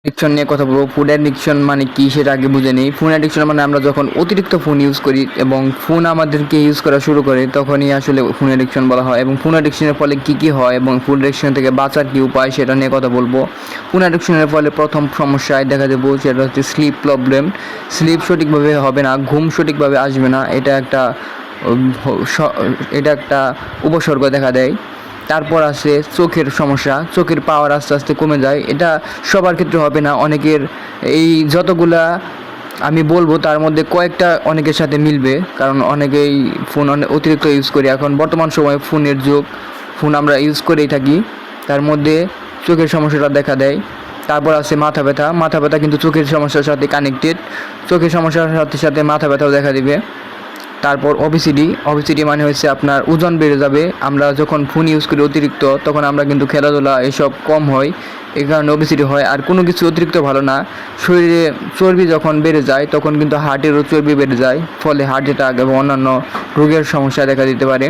Addiction নিয়ে কথা বলবো। ফুড অ্যাডিকশন মানে কি সেটা আগে বুঝে নিই। ফুড অ্যাডিকশন মানে আমরা যখন অতিরিক্ত ফোন ইউজ করি এবং ফোন আমাদেরকে ইউজ করা শুরু করে তখনই আসলে ফুড অ্যাডিকশন বলা হয়। এবং ফুড অ্যাডিকশনের ফলে কী হয় এবং ফুড অ্যাডিকশন থেকে বাঁচার কী উপায় সেটা নিয়ে কথা বলবো। ফুড অ্যাডিকশনের ফলে প্রথম সমস্যায় দেখা যাবো সেটা হচ্ছে স্লিপ প্রবলেম। স্লিপ সঠিকভাবে হবে না, ঘুম সঠিকভাবে আসবে না, এটা একটা উপসর্গ দেখা দেয়। তারপর আসে চোখের সমস্যা, চোখের পাওয়ার আস্তে আস্তে কমে যায়। এটা সবার ক্ষেত্রে হবে না, অনেকের এই যতগুলা আমি বলবো তার মধ্যে কয়েকটা অনেকের সাথে মিলবে, কারণ অনেকেই ফোন অতিরিক্ত ইউজ করি। এখন বর্তমান সময়ে ফোনের যুগ, ফোন আমরা ইউজ করেই থাকি, তার মধ্যে চোখের সমস্যাটা দেখা দেয়। তারপর আছে মাথা ব্যথা। মাথা ব্যথা কিন্তু চোখের সমস্যার সাথে কানেক্টেড, চোখের সমস্যার সাথে সাথে মাথা ব্যথাও দেখা দিবে। তারপর ওবেসিটি মানে হচ্ছে আপনার ওজন বেড়ে যাবে। আমরা যখন ফোন ইউজ করি অতিরিক্ত তখন আমরা কিন্তু খেলাধুলা এসব কম হয়, এই কারণে ওবেসিটি হয়। আর কোনো কিছু অতিরিক্ত ভালো না। শরীরে চর্বি যখন বেড়ে যায় তখন কিন্তু হার্টেরও চর্বি বেড়ে যায়, ফলে হার্ট অ্যাটাক এবং অন্যান্য রোগের সমস্যা দেখা দিতে পারে।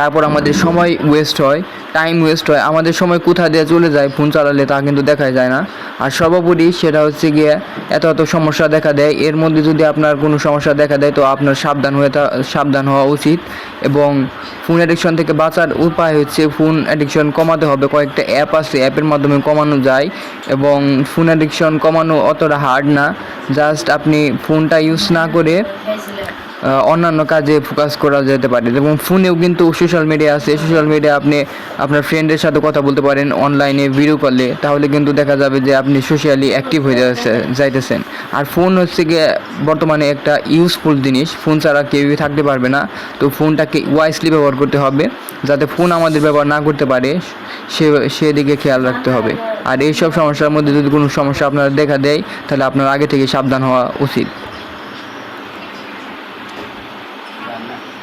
তারপর আমাদের সময় ওয়েস্ট হয়, টাইম ওয়েস্ট হয়, আমাদের সময় কোথা দিয়ে চলে যায় ফোন চালালে তা কিন্তু দেখাই যায় না। আর সর্বোপরি সেটা হচ্ছে গিয়ে এত সমস্যা দেখা দেয়। এর মধ্যে যদি আপনার কোনো সমস্যা দেখা দেয় তো আপনার সাবধান হওয়া উচিত। এবং ফোন অ্যাডিকশন থেকে বাঁচার উপায় হচ্ছে ফোন অ্যাডিকশন কমাতে হবে। কয়েকটা অ্যাপ আছে, অ্যাপের মাধ্যমে কমানো যায়। এবং ফোন অ্যাডিকশন কমানো অতটা হার্ড না, জাস্ট আপনি ফোনটা ইউজ না করে অন্যান্য কাজে ফোকাস করা যেতে পারে। এবং ফোনেও কিন্তু সোশ্যাল মিডিয়া আছে, সোশ্যাল মিডিয়া আপনি আপনার ফ্রেন্ডের সাথে কথা বলতে পারেন অনলাইনে ভিডিও কলে, তাহলে কিন্তু দেখা যাবে যে আপনি সোশ্যালি অ্যাক্টিভ হয়ে যাইতেছেন। আর ফোন হচ্ছে গিয়ে বর্তমানে একটা ইউজফুল জিনিস, ফোন ছাড়া কেউই থাকতে পারবে না। তো ফোনটাকে ওয়াইসলি ব্যবহার করতে হবে, যাতে ফোন আমাদের ব্যবহার না করতে পারে সেদিকে খেয়াল রাখতে হবে। আর এইসব সমস্যার মধ্যে যদি কোনো সমস্যা আপনার দেখা দেয় তাহলে আপনার আগে থেকে সাবধান হওয়া উচিত।